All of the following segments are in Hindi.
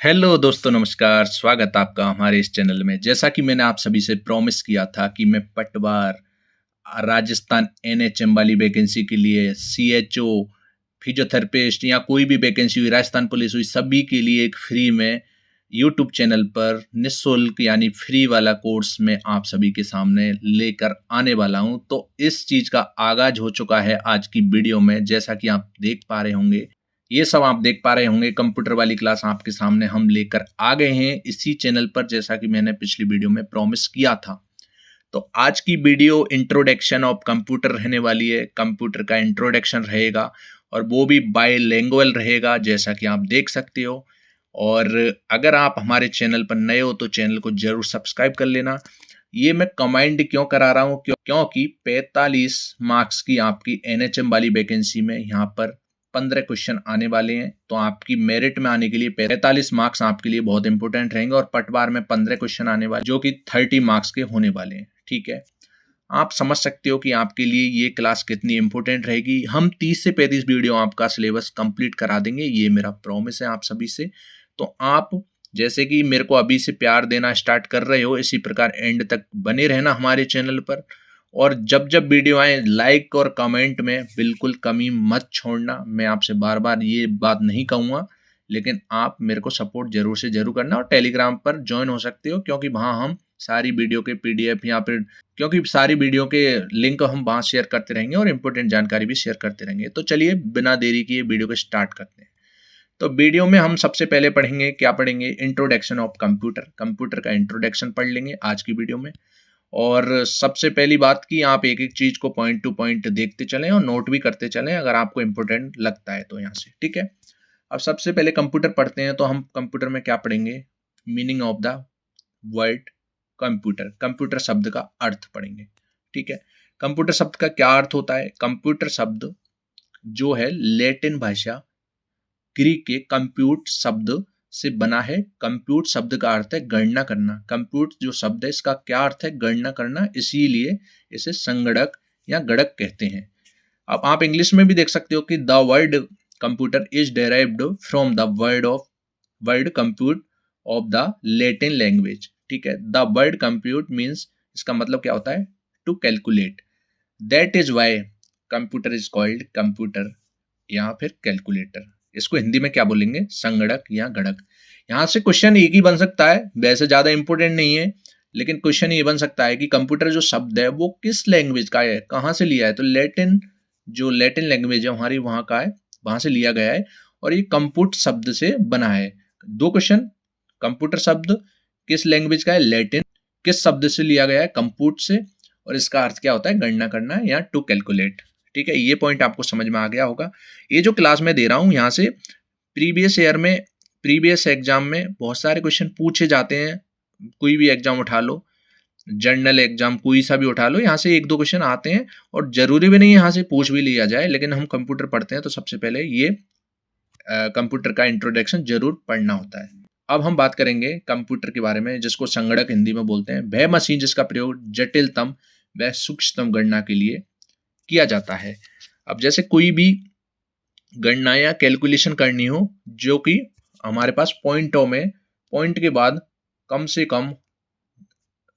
हेलो दोस्तों, नमस्कार। स्वागत आपका हमारे इस चैनल में। जैसा कि मैंने आप सभी से प्रॉमिस किया था कि मैं पटवार राजस्थान एनएचएम वाली वैकेंसी के लिए सीएचओ, फिजियोथेरेपिस्ट या कोई भी वैकेंसी हुई, राजस्थान पुलिस हुई, सभी के लिए एक फ्री में यूट्यूब चैनल पर निःशुल्क यानी फ्री वाला कोर्स मैं आप सभी के सामने लेकर आने वाला हूं। तो इस चीज़ का आगाज हो चुका है आज की वीडियो में। जैसा कि आप देख पा रहे होंगे, ये सब आप देख पा रहे होंगे, कंप्यूटर वाली क्लास आपके सामने हम लेकर आ गए हैं इसी चैनल पर, जैसा कि मैंने पिछली वीडियो में प्रॉमिस किया था। तो आज की वीडियो इंट्रोडक्शन ऑफ कंप्यूटर रहने वाली है। कंप्यूटर का इंट्रोडक्शन रहेगा और वो भी बाइलिंगुअल रहेगा, जैसा कि आप देख सकते हो। और अगर आप हमारे चैनल पर नए हो तो चैनल को जरूर सब्सक्राइब कर लेना। ये मैं कमांड क्यों करा रहा हूँ, क्योंकि 45 मार्क्स की आपकी एनएचएम वाली वैकेंसी में यहाँ पर 15 क्वेश्चन आने वाले हैं। तो आपकी मेरिट में आने के लिए 45 मार्क्स आपके लिए बहुत इंपॉर्टेंट रहेंगे और पटवार में 15 क्वेश्चन आने वाले, जो कि 30 मार्क्स के होने वाले हैं। ठीक है, आप समझ सकते हो कि आपके लिए ये क्लास कितनी इंपॉर्टेंट रहेगी। हम 30 से 35 वीडियो आपका सिलेबस कंप्लीट करा देंगे, ये मेरा प्रॉमिस है आप सभी से। तो आप जैसे कि मेरे को अभी से प्यार देना स्टार्ट कर रहे हो, इसी प्रकार एंड तक बने रहना हमारे चैनल पर। और जब जब वीडियो आए, लाइक और कमेंट में बिल्कुल कमी मत छोड़ना। मैं आपसे बार बार ये बात नहीं कहूँगा, लेकिन आप मेरे को सपोर्ट जरूर से जरूर करना। और टेलीग्राम पर ज्वाइन हो सकते हो, क्योंकि वहाँ हम सारी वीडियो के पीडीएफ या फिर क्योंकि सारी वीडियो के लिंक हम वहाँ शेयर करते रहेंगे और इम्पोर्टेंट जानकारी भी शेयर करते रहेंगे। तो चलिए बिना देरी किए वीडियो को स्टार्ट करते हैं। तो वीडियो में हम सबसे पहले पढ़ेंगे, क्या पढ़ेंगे? Introduction of computer. कंप्यूटर का इंट्रोडक्शन पढ़ लेंगे आज की वीडियो में। और सबसे पहली बात कि आप एक एक चीज को पॉइंट टू पॉइंट देखते चलें और नोट भी करते चलें, अगर आपको इंपॉर्टेंट लगता है तो यहाँ से। ठीक है, अब सबसे पहले कंप्यूटर पढ़ते हैं। तो हम कंप्यूटर में क्या पढ़ेंगे? Meaning of the word computer. Computer शब्द का अर्थ पढ़ेंगे। ठीक है, कंप्यूटर शब्द का क्या अर्थ होता है? कंप्यूटर शब्द जो है लैटिन भाषा ग्रीक के कंप्यूट शब्द से बना है। कंप्यूट शब्द का अर्थ है गणना करना। कंप्यूट जो शब्द है, इसका क्या अर्थ है? गणना करना, इसीलिए इसे संगणक या गणक कहते हैं। अब आप इंग्लिश में भी देख सकते हो कि the word computer is derived from the word compute of the Latin language. ठीक है, द वर्ड कंप्यूट मीन्स, इसका मतलब क्या होता है? To calculate. That is why computer is called computer या फिर कैलकुलेटर। इसको हिंदी में क्या बोलेंगे? संगणक या गणक। यहाँ से क्वेश्चन एक ही बन सकता है, वैसे ज्यादा इंपॉर्टेंट नहीं है, लेकिन क्वेश्चन ये बन सकता है कि कंप्यूटर जो शब्द है वो किस लैंग्वेज का है, कहाँ से लिया है? तो लैटिन, जो लैटिन लैंग्वेज है हमारी, वहाँ का है, वहां से लिया गया है और ये कंप्यूट शब्द से बना है। दो क्वेश्चन, कंप्यूटर शब्द किस लैंग्वेज का है? लैटिन। किस शब्द से लिया गया है? कंप्यूट से। और इसका अर्थ क्या होता है? गणना करना या टू कैलकुलेट। ठीक है, ये पॉइंट आपको समझ में आ गया होगा। ये जो क्लास में दे रहा हूं, यहाँ से प्रीवियस ईयर में, प्रीवियस एग्जाम में बहुत सारे क्वेश्चन पूछे जाते हैं। कोई भी एग्जाम उठा लो, जनरल एग्जाम कोई सा भी उठा लो, यहाँ से एक दो क्वेश्चन आते हैं और जरूरी भी नहीं यहाँ से पूछ भी लिया जाए, लेकिन हम कंप्यूटर पढ़ते हैं तो सबसे पहले ये कंप्यूटर का इंट्रोडक्शन जरूर पढ़ना होता है। अब हम बात करेंगे कंप्यूटर के बारे में, जिसको संगणक हिंदी में बोलते हैं। वह मशीन जिसका प्रयोग जटिलतम व सूक्ष्मतम गणना के लिए किया जाता है। अब जैसे कोई भी गणना या कैलकुलेशन करनी हो, जो कि हमारे पास पॉइंटों में, पॉइंट के बाद कम से कम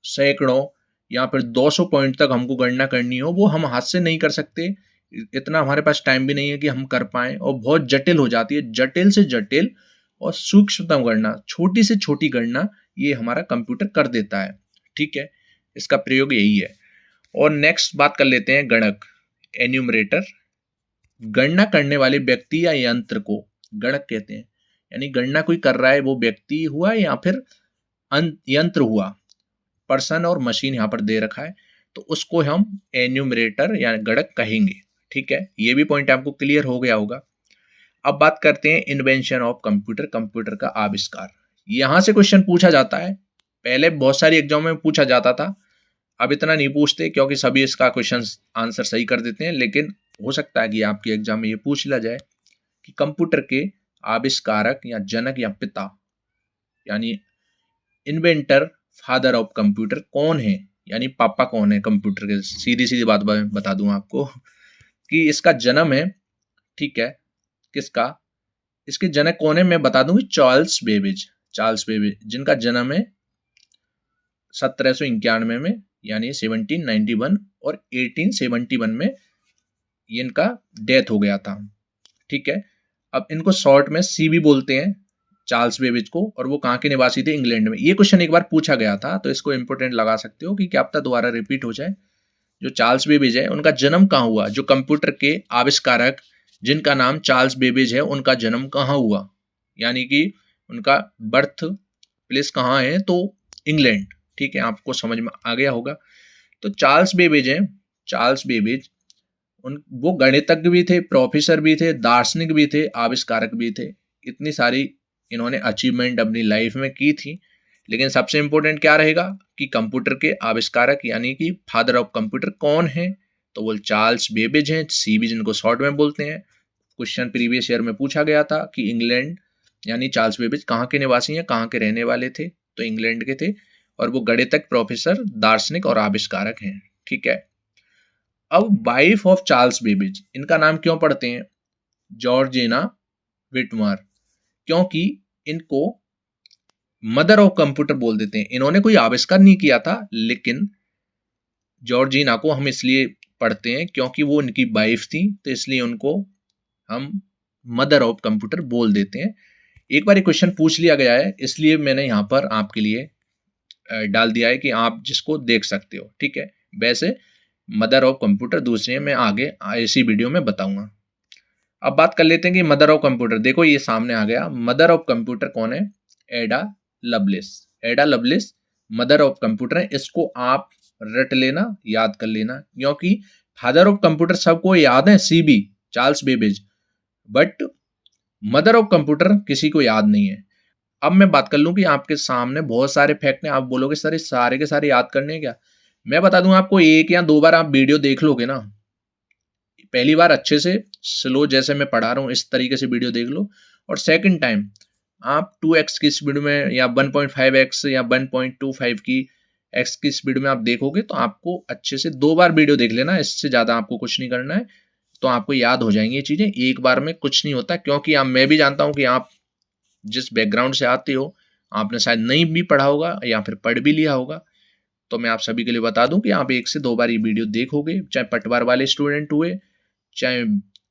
सैकड़ों या फिर 200 पॉइंट तक हमको गणना करनी हो, वो हम हाथ से नहीं कर सकते। इतना हमारे पास टाइम भी नहीं है कि हम कर पाएं, और बहुत जटिल हो जाती है। जटिल से जटिल और सूक्ष्मतम गणना, छोटी से छोटी गणना, ये हमारा कंप्यूटर कर देता है। ठीक है, इसका प्रयोग यही है। और नेक्स्ट बात कर लेते हैं गणक, एन्यूमरेटर। गणना करने वाले व्यक्ति या यंत्र को गणक कहते हैं। यानी गणना कोई कर रहा है, वो व्यक्ति हुआ या फिर यंत्र हुआ, पर्सन और मशीन यहाँ पर दे रखा है, तो उसको हम एन्यूमरेटर या गणक कहेंगे। ठीक है, ये भी पॉइंट आपको क्लियर हो गया होगा। अब बात करते हैं इन्वेंशन ऑफ कंप्यूटर, कंप्यूटर का आविष्कार। यहां से क्वेश्चन पूछा जाता है। पहले बहुत सारी एग्जाम में पूछा जाता था, अब इतना नहीं पूछते, क्योंकि सभी इसका क्वेश्चन आंसर सही कर देते हैं। लेकिन हो सकता है कि आपके एग्जाम में ये पूछ लिया जाए कि कंप्यूटर के आविष्कारक या जनक या पिता, यानी इन्वेंटर, फादर ऑफ कंप्यूटर कौन है, यानी पापा कौन है कंप्यूटर के। सीधी सीधी बात बता दूं आपको कि इसका जन्म है, ठीक है, किसका, इसके जनक कौन है, मैं बता दूं कि चार्ल्स बेबेज। चार्ल्स बेबेज, जिनका जन्म है 1791 में, यानी 1791, और 1871 में इनका डेथ हो गया था। ठीक है, अब इनको शॉर्ट में सीबी बोलते हैं, चार्ल्स बेबेज को, और वो कहाँ के निवासी थे? इंग्लैंड में। ये क्वेश्चन एक बार पूछा गया था, तो इसको इंपोर्टेंट लगा सकते हो कि क्या पता दोबारा रिपीट हो जाए। जो चार्ल्स बेबेज है, उनका जन्म कहाँ हुआ? जो कंप्यूटर के आविष्कारक जिनका नाम चार्ल्स बेबेज है, उनका जन्म कहाँ हुआ, यानी कि उनका बर्थ प्लेस कहाँ है? तो इंग्लैंड। ठीक है, आपको समझ में आ गया होगा। तो चार्ल्स बेबेज है, चार्ल्स बेबेज वो गणितज्ञ भी थे, प्रोफेसर भी थे, दार्शनिक भी थे, आविष्कारक भी थे। इतनी सारी इन्होंने अचीवमेंट अपनी लाइफ में की थी। लेकिन सबसे इंपॉर्टेंट क्या रहेगा कि कंप्यूटर के आविष्कारक यानी कि फादर ऑफ कंप्यूटर कौन है? तो वो चार्ल्स बेबेज हैं, सीबी जिनको शॉर्ट में बोलते हैं। क्वेश्चन प्रीवियस ईयर में पूछा गया था कि इंग्लैंड यानी चार्ल्स बेबेज कहाँ के निवासी हैं, कहाँ के रहने वाले थे? तो इंग्लैंड के थे, और वो गणितज्ञ, प्रोफेसर, दार्शनिक और आविष्कारक हैं। ठीक है, अब वाइफ ऑफ चार्ल्स बेबेज, इनका नाम क्यों पढ़ते हैं जॉर्जिना विटमर? क्योंकि इनको मदर ऑफ कंप्यूटर बोल देते हैं। इन्होंने कोई आविष्कार नहीं किया था, लेकिन जॉर्जिना को हम इसलिए पढ़ते हैं क्योंकि वो उनकी वाइफ थी, तो इसलिए उनको हम मदर ऑफ कंप्यूटर बोल देते हैं। एक बार ये क्वेश्चन पूछ लिया गया है, इसलिए मैंने यहाँ पर आपके लिए डाल दिया है कि आप जिसको देख सकते हो। ठीक है, वैसे मदर ऑफ कंप्यूटर दूसरे मैं आगे इसी वीडियो में बताऊंगा। अब बात कर लेते हैं कि मदर ऑफ कंप्यूटर, देखो ये सामने आ गया। मदर ऑफ कंप्यूटर कौन है? एडा लवलेस। एडा लवलेस मदर ऑफ कंप्यूटर है। इसको आप रट लेना, याद कर लेना, क्योंकि फादर ऑफ कंप्यूटर सबको याद है, CB Charles Babbage, but mother of computer किसी को याद नहीं है। अब मैं बात कर लूं कि आपके सामने बहुत सारे फैक्ट हैं, आप बोलोगे सर सारे के सारे याद करने हैं क्या? मैं बता दूं आपको, एक या दो बार आप वीडियो देख लोगे ना, पहली बार अच्छे से स्लो जैसे मैं पढ़ा रहा हूँ इस तरीके से वीडियो देख लो, और सेकंड टाइम आप 2x की स्पीड में या 1.5x या 1.25 की x की स्पीड में आप देखोगे तो आपको अच्छे से 2 बार वीडियो देख लेना, इससे ज़्यादा आपको कुछ नहीं करना है, तो आपको याद हो जाएंगी ये चीज़ें। एक बार में कुछ नहीं होता, क्योंकि मैं भी जानता हूँ कि आप जिस बैकग्राउंड से आते हो आपने शायद नहीं भी पढ़ा होगा या फिर पढ़ भी लिया होगा। तो मैं आप सभी के लिए बता दूं कि आप 1 से 2 बार ये वीडियो देखोगे, चाहे पटवार वाले स्टूडेंट हुए, चाहे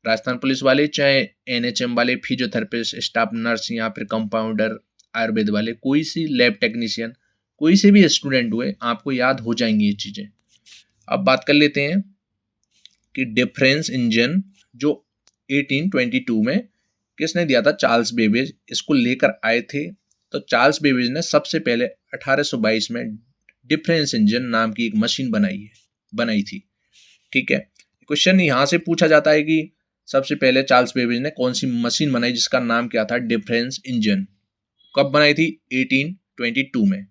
राजस्थान पुलिस वाले, चाहे एनएचएम वाले, फिजियोथेरेपिस्ट, स्टाफ नर्स या फिर कंपाउंडर, आयुर्वेद वाले, कोई सी लैब टेक्नीशियन, कोई से भी स्टूडेंट हुए, आपको याद हो जाएंगी ये चीज़ें। अब बात कर लेते हैं कि डिफरेंस इंजन जो 1822 में किसने दिया था? चार्ल्स बेबेज इसको लेकर आए थे। तो चार्ल्स बेबेज ने सबसे पहले 1822 में डिफरेंस इंजन नाम की एक मशीन बनाई थी। ठीक है, क्वेश्चन यहाँ से पूछा जाता है कि सबसे पहले चार्ल्स बेबेज ने कौन सी मशीन बनाई जिसका नाम क्या था? Difference engine. कब बनाई थी? 1822 में।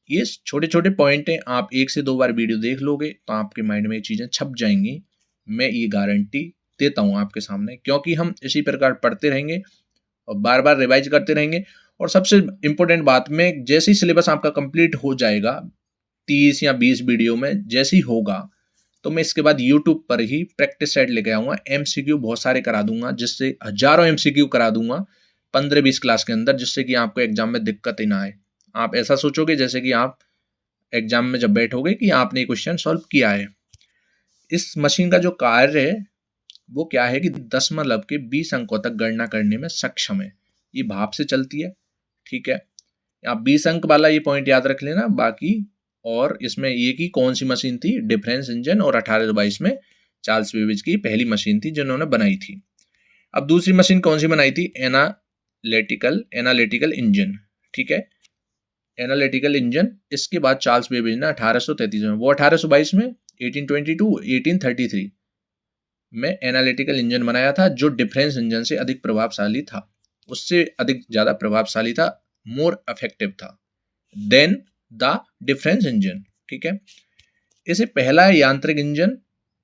ये छोटे छोटे पॉइंट हैं, आप 1 से 2 बार वीडियो देख लोगे तो आपके माइंड में ये चीज़ें छप जाएंगी, मैं ये गारंटी देता हूँ आपके सामने, क्योंकि हम इसी प्रकार पढ़ते रहेंगे और बार बार रिवाइज करते रहेंगे। और सबसे इंपॉर्टेंट बात में, जैसे ही सिलेबस आपका कंप्लीट हो जाएगा 30 या 20 वीडियो में जैसे ही होगा, तो मैं इसके बाद यूट्यूब पर ही प्रैक्टिस सेट लेके आऊँगा, एमसीक्यू बहुत सारे करा दूंगा, जिससे हजारों एमसीक्यू करा दूंगा 15-20 क्लास के अंदर, जिससे कि आपको एग्जाम में दिक्कत ही ना आए। आप ऐसा सोचोगे जैसे कि आप एग्जाम में जब बैठोगे कि आपने क्वेश्चन सॉल्व किया है। इस मशीन का जो कार्य है वो क्या है कि दशमलव के 20 अंकों तक गणना करने में सक्षम है। ये भाप से चलती है। ठीक है, आप 20 अंक वाला ये पॉइंट याद रख लेना। बाकी और इसमें ये की कौन सी मशीन थी? डिफरेंस इंजन, और 1822 में चार्ल्स बेबेज की पहली मशीन थी जिन्होंने बनाई थी। अब दूसरी मशीन कौन सी बनाई थी? Analytical engine. ठीक है, एनालिटिकल इंजन। इसके बाद चार्ल्स बेबेज ने 1833 में, वो 1822 में, 1822, 1833 में एनालिटिकल इंजन बनाया था, जो डिफरेंस इंजन से अधिक प्रभावशाली था, उससे अधिक ज़्यादा प्रभावशाली था, मोर इफेक्टिव था देन द डिफरेंस इंजन। ठीक है, इसे पहला यांत्रिक इंजन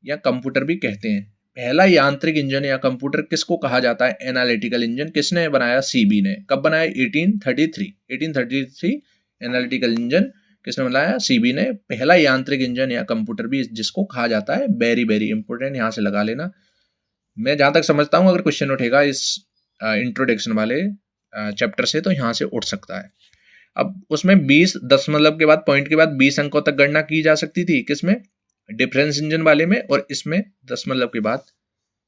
या कंप्यूटर भी कहते हैं। पहला यांत्रिक इंजन या कंप्यूटर किसको कहा जाता है? Analytical engine. किसने बनाया? सीबी ने। कब बनाया? 1833 एनालिटिकल इंजन किसने बनाया? सीबी ने। पहला यांत्रिक इंजन या कंप्यूटर भी जिसको कहा जाता है, वेरी वेरी इंपॉर्टेंट, यहां से लगा लेना। मैं जहां तक समझता हूं, अगर क्वेश्चन उठेगा इस इंट्रोडक्शन वाले चैप्टर से, तो यहाँ से उठ सकता है। अब उसमें 20 दशमलव के बाद पॉइंट के बाद 20 अंकों तक गणना की जा सकती थी, किसमें, डिफरेंस इंजन वाले में, और इसमें दशमलव के बाद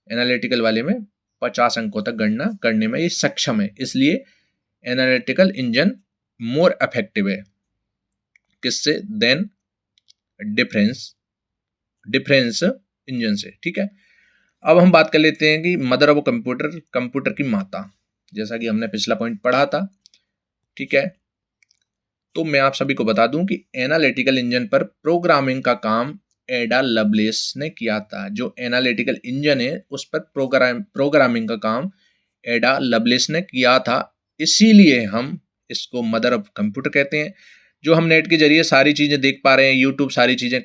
एनालिटिकल वाले में 50 अंकों तक गणना करने में ये सक्षम है। इसलिए एनालिटिकल इंजन मोर इफेक्टिव है किससे, देन डिफरेंस इंजन से। ठीक है, अब हम बात कर लेते हैं कि मदर ऑफ कंप्यूटर, कंप्यूटर की माता, जैसा कि हमने पिछला पॉइंट पढ़ा था। ठीक है, तो मैं आप सभी को बता दूं कि एनालिटिकल इंजन पर प्रोग्रामिंग का काम एडा लवलेस ने किया था। जो एनालिटिकल इंजन है उस पर प्रोग्रामिंग का काम एडा लवलेस ने किया था, इसीलिए हम इसको मदर ऑफ कंप्यूटर कहते हैं। जो हम नेट के जरिए सारी चीजें देख पा रहे हैं, यूट्यूब सारी चीजें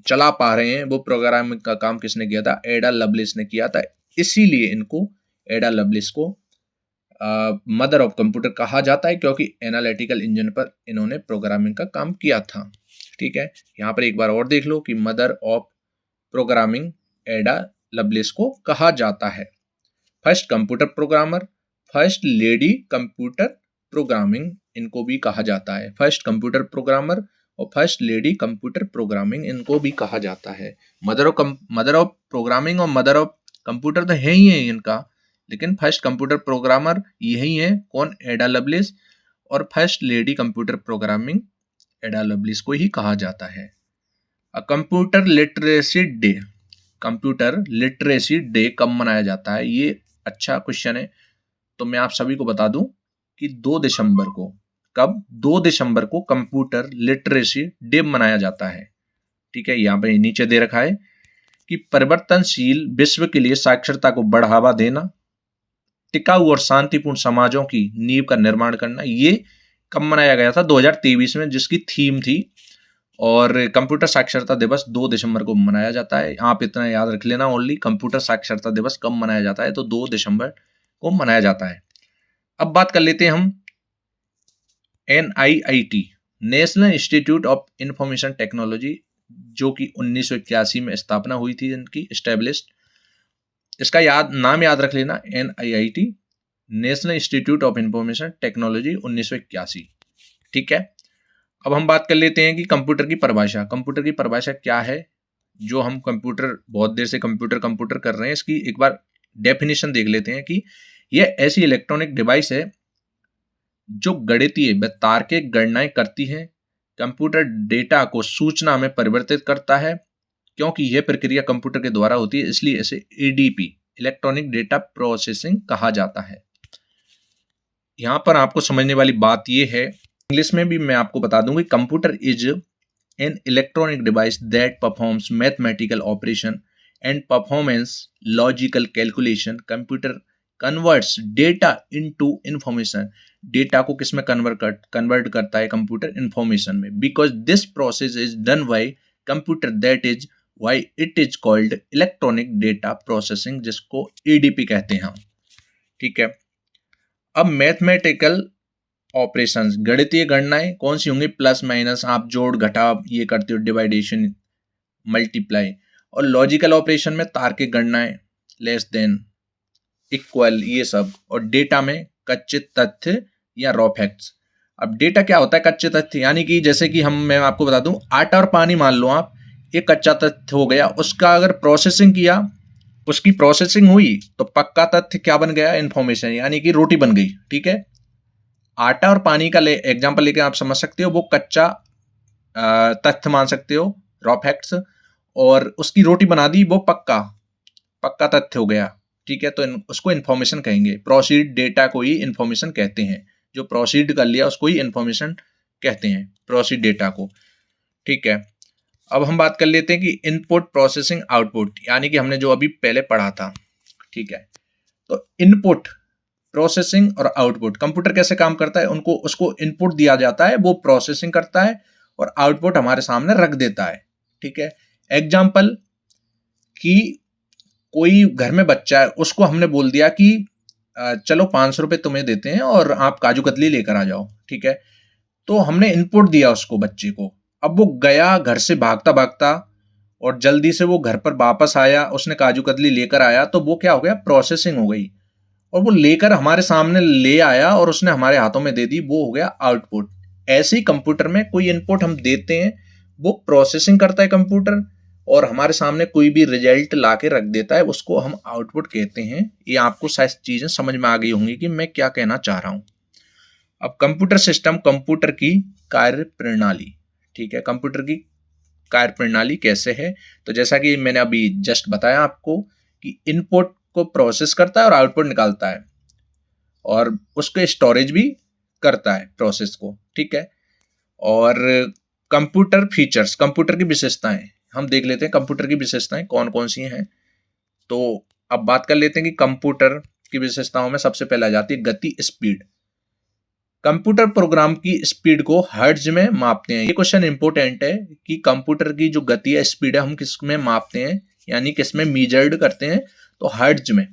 चला पा रहे हैं, वो प्रोग्रामिंग का काम किसने किया था, एडा लवलेस ने किया था। इसीलिए इनको, एडा लवलेस को मदर ऑफ कंप्यूटर कहा जाता है, क्योंकि एनालिटिकल इंजन पर इन्होंने प्रोग्रामिंग का काम किया था। ठीक है, यहाँ पर एक बार और देख लो कि मदर ऑफ प्रोग्रामिंग एडा लवलेस को कहा जाता है। First computer programmer, first lady computer programming इनको भी कहा जाता है। फर्स्ट कंप्यूटर प्रोग्रामर और फर्स्ट लेडी कंप्यूटर प्रोग्रामिंग इनको भी कहा जाता है। मदर ऑफ प्रोग्रामिंग और मदर ऑफ कंप्यूटर तो है ही है इनका, लेकिन फर्स्ट कंप्यूटर प्रोग्रामर यही है, कौन, एडा लवलेस, और फर्स्ट लेडी कंप्यूटर प्रोग्रामिंग एडा लवलेस को ही कहा जाता है। Computer literacy day, computer literacy day कब मनाया जाता है, ये अच्छा क्वेश्चन है। तो मैं आप सभी को बता दूं कि 2 दिसंबर को, कब, 2 दिसंबर को कंप्यूटर लिटरेसी डे मनाया जाता है। ठीक है, यहाँ पे नीचे दे रखा है कि परिवर्तनशील विश्व के लिए साक्षरता को बढ़ावा देना, टिकाऊ और शांतिपूर्ण समाजों की नींव का निर्माण करना, ये कब मनाया गया था, 2023 में, जिसकी थीम थी। और कंप्यूटर साक्षरता दिवस 2 दिसंबर को मनाया जाता है। आप इतना याद रख लेना ओनली, कंप्यूटर साक्षरता दिवस कब मनाया जाता है, तो 2 दिसंबर को मनाया जाता है। अब बात कर लेते हैं हम NIIT, national institute of information technology, जो कि 1981 में स्थापना हुई थी इनकी, एस्टेब्लिश्ड। इसका नाम याद रख लेना, NIIT, national institute of information technology 1981। ठीक है, अब हम बात कर लेते हैं कि कंप्यूटर की परिभाषा, कंप्यूटर की परिभाषा क्या है। जो हम कंप्यूटर, बहुत देर से कंप्यूटर कर रहे हैं, इसकी एक बार डेफिनेशन देख लेते हैं कि यह ऐसी इलेक्ट्रॉनिक डिवाइस है जो गणितीय व तार्किक गणनाएं करती है, कंप्यूटर डेटा को सूचना में परिवर्तित करता है। क्योंकि यह प्रक्रिया कंप्यूटर के द्वारा होती है, इसलिए इसे ADP, इलेक्ट्रॉनिक डेटा प्रोसेसिंग कहा जाता है। यहां पर आपको समझने वाली बात यह है, इंग्लिश में भी मैं आपको बता दूंगी, computer is an electronic device that performs mathematical operation and performance logical calculation. Computer converts data into information, data को किस में कन्वर्ट करता है, कंप्यूटर इंफॉर्मेशन में। Because this process is done by computer, that is why it is called electronic data processing, जिसको ADP कहते हैं। ठीक है, अब मैथमेटिकल ऑपरेशंस, गणितीय गणनाएं कौन सी होंगी, प्लस माइनस, आप जोड़ घटाव ये करते हो, डिवाइडेशन, मल्टीप्लाई। और लॉजिकल ऑपरेशन में तार्किक गणनाएं, लेस देन, इक्वल, ये सब। और डेटा में कच्चे तथ्य या रॉ फैक्ट्स। अब डेटा क्या होता है, कच्चे तथ्य, यानी कि जैसे कि मैं आपको बता दूं, आटा और पानी मान लो आप, एक कच्चा तथ्य हो गया, उसका अगर प्रोसेसिंग किया, उसकी प्रोसेसिंग हुई, तो पक्का तथ्य क्या बन गया, इंफॉर्मेशन, यानी कि रोटी बन गई। ठीक है, आटा और पानी का एग्जाम्पल लेके आप समझ सकते हो, वो कच्चा तथ्य मान सकते हो, रॉ फैक्ट्स, और उसकी रोटी बना दी, वो पक्का तथ्य हो गया। ठीक है, तो उसको इन्फॉर्मेशन कहेंगे। प्रोसीड डेटा को ही इन्फॉर्मेशन कहते हैं, जो प्रोसीड कर लिया उसको ही इन्फॉर्मेशन कहते हैं, प्रोसीड डेटा को। ठीक है, अब हम बात कर लेते हैं कि इनपुट, प्रोसेसिंग, आउटपुट, यानी कि हमने जो अभी पहले पढ़ा था। ठीक है, तो इनपुट, प्रोसेसिंग और आउटपुट, कंप्यूटर कैसे काम करता है, उसको इनपुट दिया जाता है, वो प्रोसेसिंग करता है और आउटपुट हमारे सामने रख देता है। ठीक है, एग्जाम्पल कि कोई घर में बच्चा है, उसको हमने बोल दिया कि चलो 500 रुपये तुम्हें देते हैं और आप काजू कतली लेकर आ जाओ। ठीक है, तो हमने इनपुट दिया उसको, बच्चे को। अब वो गया घर से भागता भागता और जल्दी से वो घर पर वापस आया, उसने काजू कतली लेकर आया, तो वो क्या हो गया, प्रोसेसिंग हो गई। और वो लेकर हमारे सामने ले आया और उसने हमारे हाथों में दे दी, वो हो गया आउटपुट। ऐसे ही कंप्यूटर में कोई इनपुट हम देते हैं, वो प्रोसेसिंग करता है कंप्यूटर और हमारे सामने कोई भी रिजल्ट ला के रख देता है, उसको हम आउटपुट कहते हैं। ये आपको शायद चीजें समझ में आ गई होंगी कि मैं क्या कहना चाह रहा हूं। अब कंप्यूटर सिस्टम, कंप्यूटर की कार्य प्रणाली, ठीक है, कंप्यूटर की कार्य प्रणाली कैसे है? तो जैसा कि मैंने अभी जस्ट बताया आपको कि इनपुट को प्रोसेस करता है और आउटपुट निकालता है और उसके स्टोरेज भी करता है प्रोसेस को, ठीक है। और कंप्यूटर फीचर्स, कंप्यूटर की विशेषताएं हम देख लेते हैं, कंप्यूटर की विशेषताएं कौन कौन सी हैं। तो अब बात कर लेते हैं कि कंप्यूटर की विशेषताओं में सबसे पहले आ जाती है गति, स्पीड। कंप्यूटर प्रोग्राम की स्पीड को हर्ट्ज में मापते हैं। ये क्वेश्चन इंपॉर्टेंट है कि कंप्यूटर की जो गति है, स्पीड है, हम किस में मापते हैं, यानी किस में मीजर्ड करते हैं? तो हर्ट्ज में,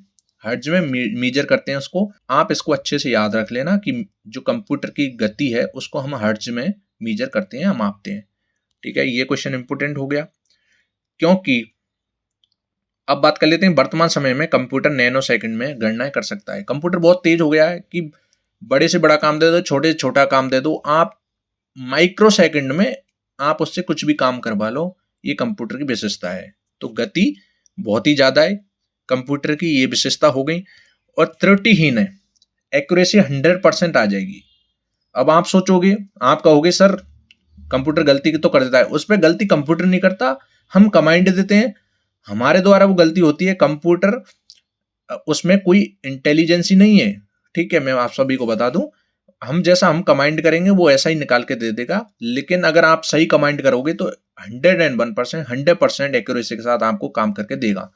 हर्ट्ज में मीजर करते हैं उसको। आप इसको अच्छे से याद रख लेना कि जो कंप्यूटर की गति है उसको हम हर्ट्ज में मीजर करते हैं, मापते हैं, ठीक है। ये क्वेश्चन इंपॉर्टेंट हो गया। क्योंकि अब बात कर लेते हैं, वर्तमान समय में कंप्यूटर नैनो सेकंड में गणनाएं कर सकता है। कंप्यूटर बहुत तेज हो गया है कि बड़े से बड़ा काम दे दो, छोटे से छोटा काम दे दो, आप माइक्रो सेकंड में आप उससे कुछ भी काम करवा लो। ये कंप्यूटर की विशेषता है। तो गति बहुत ही ज्यादा है, कंप्यूटर की ये विशेषता हो गई। और त्रुटिहीन है, एक्यूरेसी 100% आ जाएगी। अब आप सोचोगे, आप कहोगे सर कंप्यूटर गलती तो कर देता है, उस पर गलती कंप्यूटर नहीं करता, हम कमांड देते हैं, हमारे द्वारा वो गलती होती है। कंप्यूटर उसमें कोई इंटेलिजेंस ही नहीं है, ठीक है। मैं आप सभी को बता दूं, हम जैसा हम कमांड करेंगे वो ऐसा ही निकाल के दे देगा। लेकिन अगर आप सही कमांड करोगे तो 101%, 100% एक्यूरेसी के साथ आपको काम करके देगा।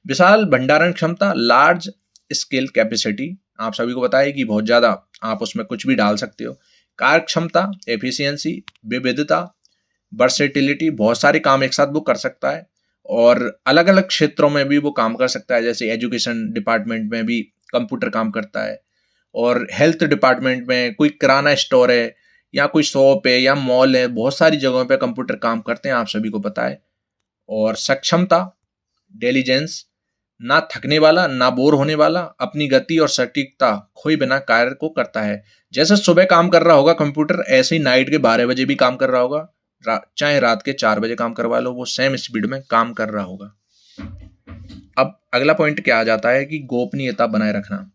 विशाल भंडारण क्षमता, लार्ज स्केल कैपेसिटी, आप सभी को बताया कि बहुत ज्यादा आप उसमें कुछ भी डाल सकते हो। कार्य क्षमता, एफिशिएंसी, विविधता, वर्सेटिलिटी, बहुत सारे काम एक साथ वो कर सकता है और अलग अलग क्षेत्रों में भी वो काम कर सकता है। जैसे एजुकेशन डिपार्टमेंट में भी कंप्यूटर काम करता है और हेल्थ डिपार्टमेंट में कोई किराना स्टोर है या कोई शॉप है या मॉल है, बहुत सारी जगहों पे कंप्यूटर काम करते हैं, आप सभी को पता है। और सक्षमता, डिलीजेंस, ना थकने वाला ना बोर होने वाला, अपनी गति और सटीकता खोए बिना कार्य को करता है। जैसे सुबह काम कर रहा होगा कंप्यूटर, ऐसे ही नाइट के 12 बजे भी काम कर रहा होगा, चाहे रात के 4 बजे काम करवा लो, वो सेम स्पीड में काम कर रहा होगा। अब अगला पॉइंट क्या आ जाता है कि गोपनीयता बनाए रखना।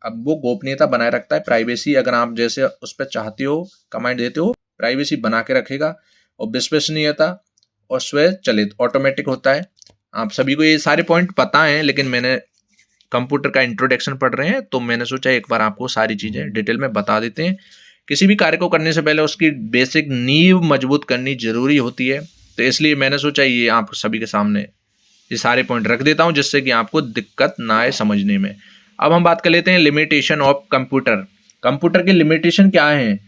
अब वो गोपनीयता बनाए रखता है, प्राइवेसी। अगर आप जैसे उस पर चाहते हो, कमांड देते हो, प्राइवेसी बना के रखेगा। और विश्वसनीयता और स्वचालित, ऑटोमेटिक होता है। आप सभी को ये सारे पॉइंट पता हैं, लेकिन मैंने कंप्यूटर का इंट्रोडक्शन पढ़ रहे हैं तो मैंने सोचा एक बार आपको सारी चीजें डिटेल में बता देते हैं। किसी भी कार्य को करने से पहले उसकी बेसिक नींव मजबूत करनी जरूरी होती है, तो इसलिए मैंने सोचा ये आप सभी के सामने ये सारे पॉइंट रख देता हूं, जिससे कि आपको दिक्कत ना आए समझने में। अब हम बात कर लेते हैं लिमिटेशन ऑफ कंप्यूटर। कंप्यूटर की लिमिटेशन क्या है?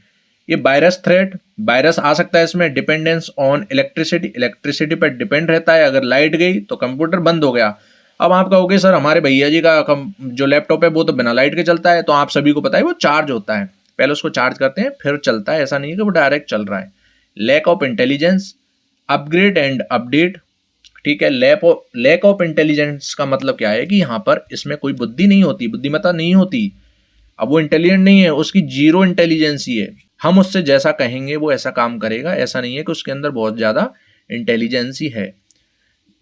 ये वायरस थ्रेट, वायरस आ सकता है इसमें। डिपेंडेंस ऑन इलेक्ट्रिसिटी, इलेक्ट्रिसिटी पर डिपेंड रहता है। अगर लाइट गई तो कंप्यूटर बंद हो गया। अब आप कहोगे सर हमारे भैया जी का जो लैपटॉप है वो तो बिना लाइट के चलता है, तो आप सभी को पता है वो चार्ज होता है, पहले उसको चार्ज करते हैं फिर चलता है, ऐसा नहीं है कि वो डायरेक्ट चल रहा है। Lack of intelligence, upgrade and update, ठीक है। लैक ऑफ इंटेलिजेंस का मतलब क्या है कि यहाँ पर इसमें कोई बुद्धि नहीं होती, बुद्धिमत्ता नहीं होती। अब वो इंटेलिजेंट नहीं है, उसकी जीरो इंटेलिजेंस ही है। हम उससे जैसा कहेंगे वो ऐसा काम करेगा, ऐसा नहीं है कि उसके अंदर बहुत ज्यादा इंटेलिजेंस ही है।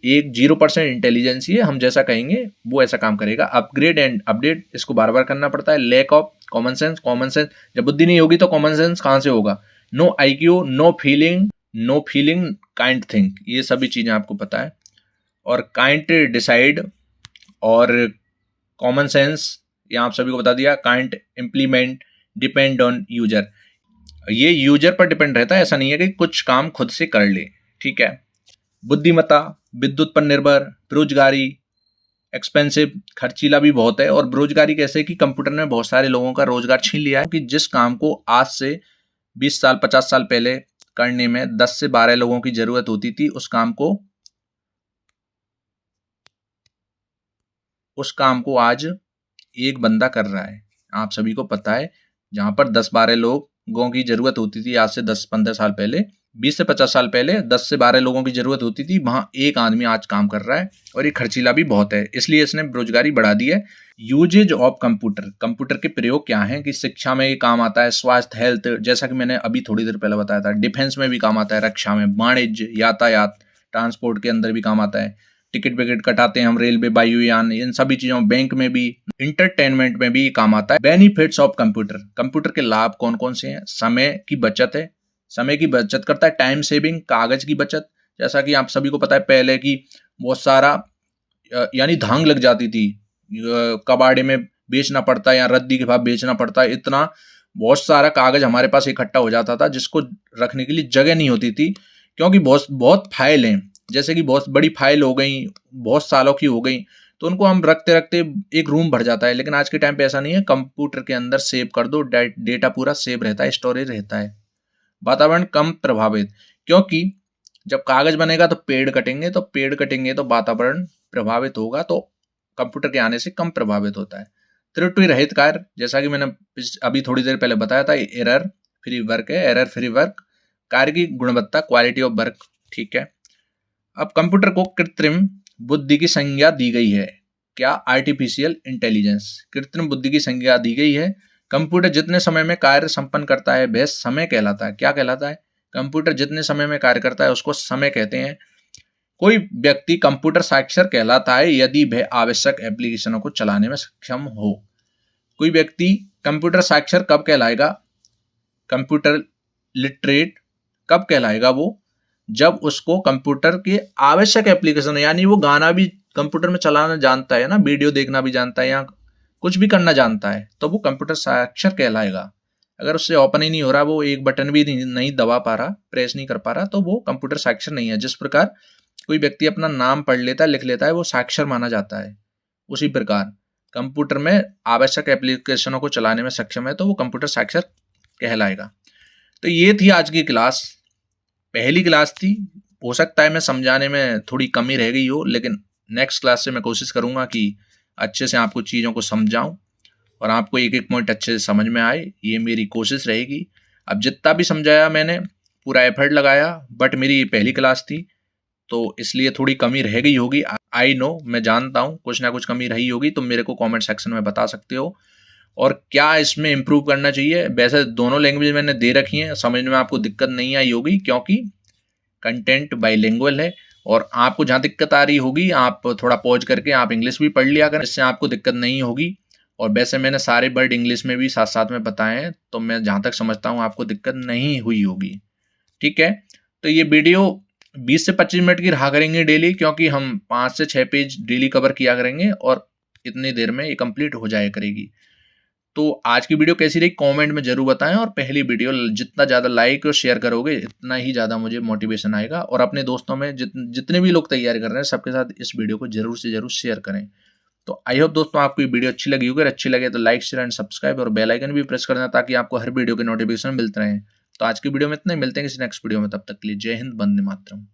एक 0% इंटेलिजेंस ही है, हम जैसा कहेंगे वो ऐसा काम करेगा। अपग्रेड एंड अपडेट, इसको बार बार करना पड़ता है। Lack of common sense, common sense जब बुद्धि नहीं होगी तो कॉमन सेंस कहाँ से होगा? No IQ, no feeling kind think, ये सभी चीजें आपको पता है। और काइंड डिसाइड और कॉमन सेंस, ये आप सभी को बता दिया। Kind implement, depend on user, ये यूजर पर डिपेंड रहता है, ऐसा नहीं है कि कुछ काम खुद से कर ले, ठीक है। बुद्धिमत्ता, विद्युत पर निर्भर, बेरोजगारी, एक्सपेंसिव, खर्चीला भी बहुत है। और बेरोजगारी कैसे कि कंप्यूटर ने बहुत सारे लोगों का रोजगार छीन लिया है, कि जिस काम को आज से 20 साल 50 साल पहले करने में 10 से 12 लोगों की जरूरत होती थी, उस काम को आज एक बंदा कर रहा है, आप सभी को पता है। जहां पर 10-12 लोगों की जरूरत होती थी आज से 10-15 साल पहले, 20 से 50 साल पहले 10 से 12 लोगों की जरूरत होती थी, वहां एक आदमी आज काम कर रहा है और ये खर्चीला भी बहुत है, इसलिए इसने बेरोजगारी बढ़ा दी है। यूजेज ऑफ कंप्यूटर, कंप्यूटर के प्रयोग क्या है कि शिक्षा में ये काम आता है, स्वास्थ्य हेल्थ, जैसा कि मैंने अभी थोड़ी देर पहले बताया था, डिफेंस में भी काम आता है, रक्षा में, वाणिज्य, यातायात, ट्रांसपोर्ट के अंदर भी काम आता है, टिकट विकेट कटाते हैं हम, रेलवे, वायुयान, इन सभी चीजों, बैंक में भी, इंटरटेनमेंट में भी काम आता है। बेनिफिट्स ऑफ कंप्यूटर, कंप्यूटर के लाभ कौन कौन से हैं? समय की बचत है, समय की बचत करता है, टाइम सेविंग, कागज की बचत, जैसा कि आप सभी को पता है पहले की बहुत सारा यानी धांग लग जाती थी, कबाड़े में बेचना पड़ता है या रद्दी के भाव बेचना पड़ता है, इतना बहुत सारा कागज हमारे पास इकट्ठा हो जाता था जिसको रखने के लिए जगह नहीं होती थी, क्योंकि बहुत बहुत फाइल हैं, जैसे कि बहुत बड़ी फाइल हो गई, बहुत सालों की हो गई, तो उनको हम रखते रखते एक रूम भर जाता है। लेकिन आज के टाइम पे ऐसा नहीं है, कंप्यूटर के अंदर सेव कर दो, डेटा पूरा सेव रहता है, स्टोरेज रहता है। वातावरण कम प्रभावित, क्योंकि जब कागज बनेगा तो पेड़ कटेंगे, तो पेड़ कटेंगे तो वातावरण प्रभावित होगा, तो कंप्यूटर के आने से कम प्रभावित होता है। त्रुटि रहित कार्य, जैसा कि मैंने अभी थोड़ी देर पहले बताया था, एरर फ्री वर्क है, एरर फ्री वर्क, कार्य की गुणवत्ता, क्वालिटी ऑफ वर्क, ठीक है। अब कंप्यूटर को कृत्रिम बुद्धि की संज्ञा दी गई है, क्या? आर्टिफिशियल इंटेलिजेंस, कृत्रिम बुद्धि की संज्ञा दी गई है। कंप्यूटर जितने समय में कार्य संपन्न करता है वह समय कहलाता है। क्या कहलाता है? कंप्यूटर जितने समय में कार्य करता है उसको समय कहते हैं। कोई व्यक्ति कंप्यूटर साक्षर कहलाता है यदि वह आवश्यक एप्लीकेशनों को चलाने में सक्षम हो। कोई व्यक्ति कंप्यूटर साक्षर कब कहलाएगा? कंप्यूटर लिटरेट कब कहलाएगा वो? जब उसको कंप्यूटर के आवश्यक एप्लीकेशन, यानी वो गाना भी कंप्यूटर में चलाना जानता है ना, वीडियो देखना भी जानता है या कुछ भी करना जानता है, तो वो कंप्यूटर साक्षर कहलाएगा। अगर उससे ओपन ही नहीं हो रहा, वो एक बटन भी नहीं दबा पा रहा, प्रेस नहीं कर पा रहा, तो वो कंप्यूटर साक्षर नहीं है। जिस प्रकार कोई व्यक्ति अपना नाम पढ़ लेता है, लिख लेता है, वो साक्षर माना जाता है, उसी प्रकार कंप्यूटर में आवश्यक एप्लीकेशनों को चलाने में सक्षम है तो वो कंप्यूटर साक्षर कहलाएगा। तो ये थी आज की क्लास, पहली क्लास थी, हो सकता है मैं समझाने में थोड़ी कमी रह गई हो, लेकिन नेक्स्ट क्लास से मैं कोशिश करूंगा कि अच्छे से आपको चीज़ों को समझाऊं और आपको एक एक पॉइंट अच्छे से समझ में आए, ये मेरी कोशिश रहेगी। अब जितना भी समझाया मैंने पूरा एफर्ट लगाया, बट मेरी ये पहली क्लास थी तो इसलिए थोड़ी कमी रह गई होगी। आई नो, मैं जानता हूँ कुछ ना कुछ कमी रही होगी, तो मेरे को कमेंट सेक्शन में बता सकते हो। और क्या इसमें इम्प्रूव करना चाहिए? वैसे दोनों लैंग्वेज मैंने दे रखी हैं, समझने में आपको दिक्कत नहीं आई होगी क्योंकि कंटेंट बाइलिंगुअल है। और आपको जहाँ दिक्कत आ रही होगी आप थोड़ा पॉज करके आप इंग्लिश भी पढ़ लिया करें, इससे आपको दिक्कत नहीं होगी। और वैसे मैंने सारे वर्ड इंग्लिश में भी साथ साथ में बताए हैं, तो मैं जहाँ तक समझता हूँ आपको दिक्कत नहीं हुई होगी, ठीक है। तो ये वीडियो 20 से 25 मिनट की रहा करेंगे डेली, क्योंकि हम 5 से 6 पेज डेली कवर किया करेंगे और इतनी देर में ये कंप्लीट हो जाया करेगी। तो आज की वीडियो कैसी रही कमेंट में जरूर बताएं, और पहली वीडियो जितना ज़्यादा लाइक और शेयर करोगे इतना ही ज़्यादा मुझे मोटिवेशन आएगा। और अपने दोस्तों में जितने भी लोग तैयारी कर रहे हैं सबके साथ इस वीडियो को जरूर से जरूर शेयर करें। तो आई होप दोस्तों आपको ये वीडियो अच्छी लगी होगी, अच्छी लगे तो लाइक शेयर एंड सब्सक्राइब और बेल आइकन भी प्रेस करना ताकि आपको हर वीडियो के नोटिफिकेशन मिलते रहें। तो आज की वीडियो में इतना ही, मिलते हैं किसी नेक्स्ट वीडियो में, तब तक के लिए जय हिंद, वंदे मातरम।